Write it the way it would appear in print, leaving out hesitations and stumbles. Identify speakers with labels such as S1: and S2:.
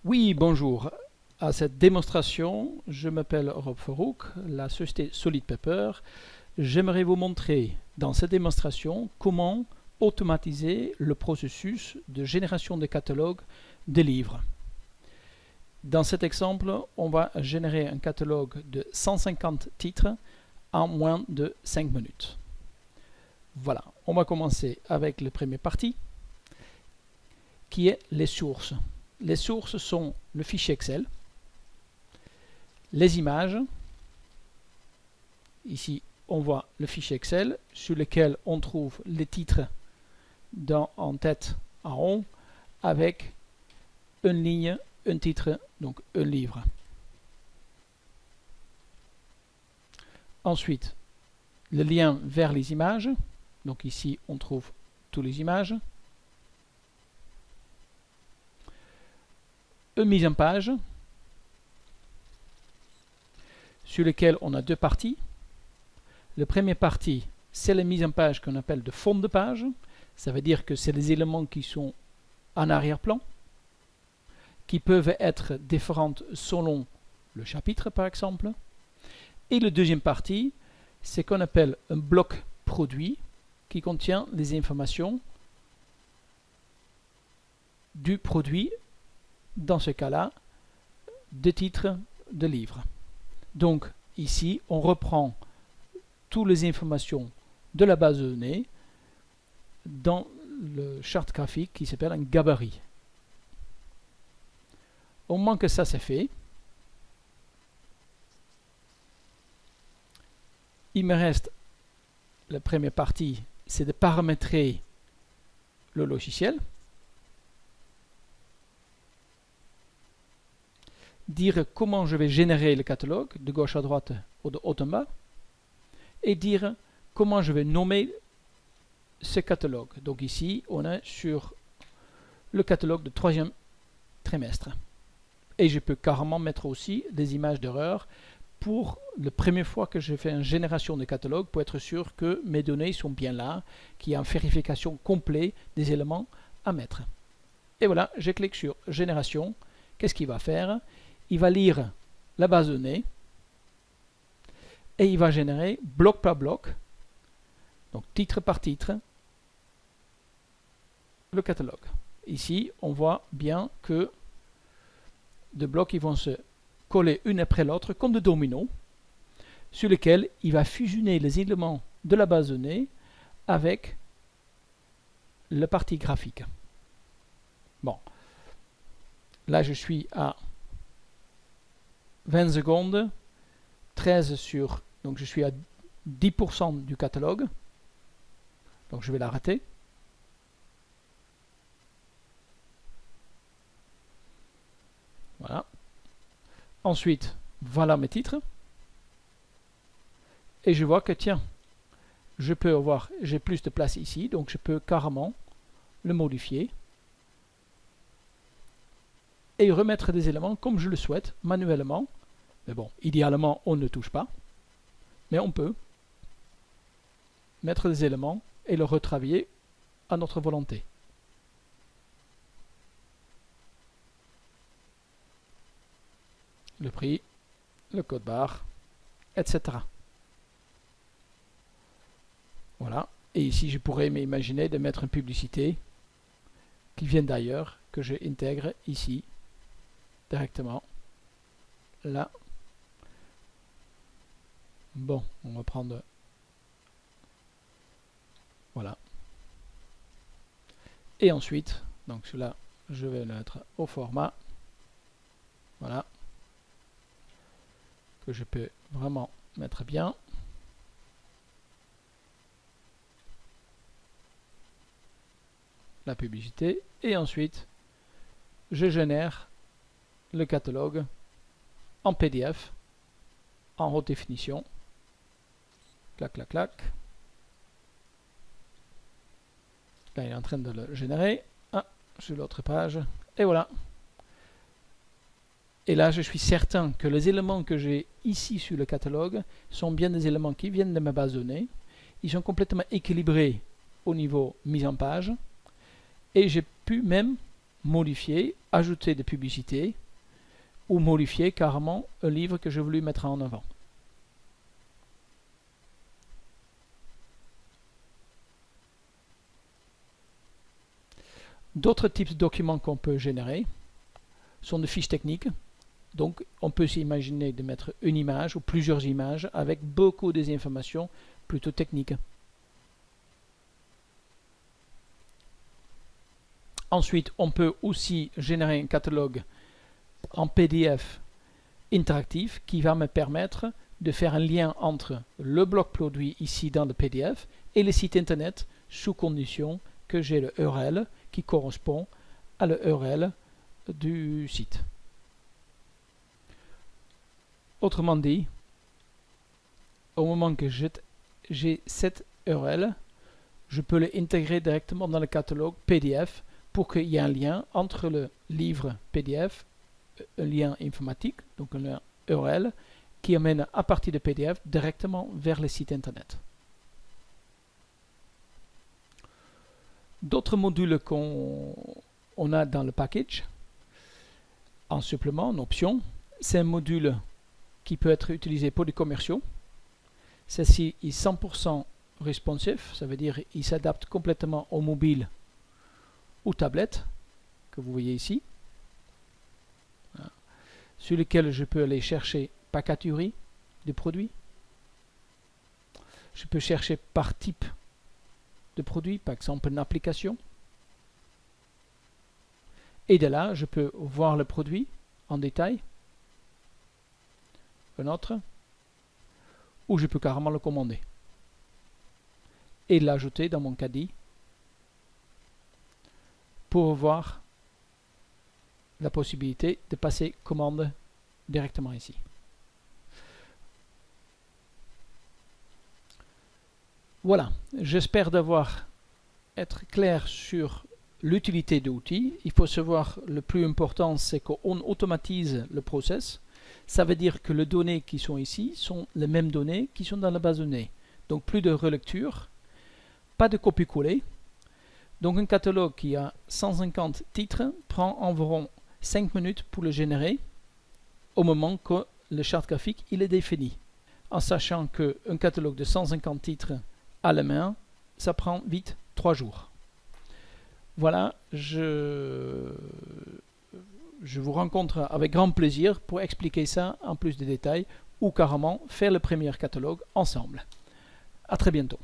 S1: Oui, bonjour. À cette démonstration, je m'appelle Rob Farouk, la société Solid Paper. J'aimerais vous montrer dans cette démonstration comment automatiser le processus de génération de catalogue de livres. Dans cet exemple, on va générer un catalogue de 150 titres en moins de 5 minutes. Voilà, on va commencer avec la première partie qui est les sources. Les sources sont le fichier Excel, les images. Ici, on voit le fichier Excel sur lequel on trouve les titres en tête en haut avec une ligne, un titre, donc un livre. Ensuite, le lien vers les images. Donc ici, on trouve toutes les images. Une mise en page sur laquelle on a deux parties. La première partie, c'est la mise en page qu'on appelle de fond de page. Ça veut dire que c'est les éléments qui sont en arrière-plan, qui peuvent être différents selon le chapitre par exemple. Et la deuxième partie, c'est qu'on appelle un bloc produit qui contient les informations du produit, dans ce cas-là, de titres de livres. Donc ici, on reprend toutes les informations de la base de données dans le charte graphique qui s'appelle un gabarit. Au moment que ça c'est fait, il me reste la première partie, c'est de paramétrer le logiciel, dire comment je vais générer le catalogue de gauche à droite ou de haut en bas, et dire comment je vais nommer ce catalogue. Donc ici, on est sur le catalogue de troisième trimestre. Et je peux carrément mettre aussi des images d'erreur pour la première fois que je fais une génération de catalogue pour être sûr que mes données sont bien là, qu'il y a une vérification complète des éléments à mettre. Et voilà, je clique sur génération. Qu'est-ce qu'il va faire? Il va lire la base de données et il va générer bloc par bloc, donc titre par titre, le catalogue. Ici, on voit bien que des blocs ils vont se coller une après l'autre comme des dominos, sur lesquels il va fusionner les éléments de la base de données avec la partie graphique. Bon, là je suis à 20 secondes, 13 sur, donc je suis à 10% du catalogue, donc je vais l'arrêter. Voilà. Ensuite, voilà mes titres. Et je vois que tiens, j'ai plus de place ici, donc je peux carrément le modifier et remettre des éléments comme je le souhaite manuellement. Mais bon, idéalement, on ne touche pas. Mais on peut mettre des éléments et le retravailler à notre volonté. Le prix, le code barre, etc. Voilà. Et ici, je pourrais m'imaginer de mettre une publicité qui vient d'ailleurs, que je intègre ici, directement. Là. Bon, on va prendre... Voilà. Et ensuite, donc cela, je vais le mettre au format. Voilà. Que je peux vraiment mettre bien. La publicité. Et ensuite, je génère le catalogue en PDF, en haute définition. Clac, clac, clac. Là, il est en train de le générer. Ah, sur l'autre page. Et voilà. Et là, je suis certain que les éléments que j'ai ici sur le catalogue sont bien des éléments qui viennent de ma base de données. Ils sont complètement équilibrés au niveau mise en page. Et j'ai pu même modifier, ajouter des publicités ou modifier carrément un livre que je voulais mettre en avant. D'autres types de documents qu'on peut générer sont des fiches techniques. Donc, on peut s'imaginer de mettre une image ou plusieurs images avec beaucoup d'informations plutôt techniques. Ensuite, on peut aussi générer un catalogue en PDF interactif qui va me permettre de faire un lien entre le bloc produit ici dans le PDF et le site internet sous condition que j'ai le URL qui correspond à le URL du site. Autrement dit, au moment que j'ai cette URL, je peux l'intégrer directement dans le catalogue PDF pour qu'il y ait un lien entre le livre PDF, un lien informatique, donc un lien URL, qui amène à partir de PDF directement vers le site internet. D'autres modules qu'on a dans le package, en supplément, en option, c'est un module qui peut être utilisé pour des commerciaux. Ceci est 100% responsive, ça veut dire qu'il s'adapte complètement au mobile ou tablette, que vous voyez ici, sur lequel je peux aller chercher par catégorie de produits. Je peux chercher par type de produit, par exemple une application. Et de là, je peux voir le produit en détail, un autre, ou je peux carrément le commander et l'ajouter dans mon caddie pour voir la possibilité de passer commande directement ici. Voilà, j'espère d'avoir été clair sur l'utilité de l'outil. Il faut savoir, le plus important, c'est qu'on automatise le process. Ça veut dire que les données qui sont ici sont les mêmes données qui sont dans la base de données. Donc plus de relecture, pas de copier-coller. Donc un catalogue qui a 150 titres prend environ 5 minutes pour le générer au moment que le charte graphique il est défini. En sachant qu'un catalogue de 150 titres à la main, ça prend vite 3 jours. Voilà, je vous rencontre avec grand plaisir pour expliquer ça en plus de détails ou carrément faire le premier catalogue ensemble. À très bientôt.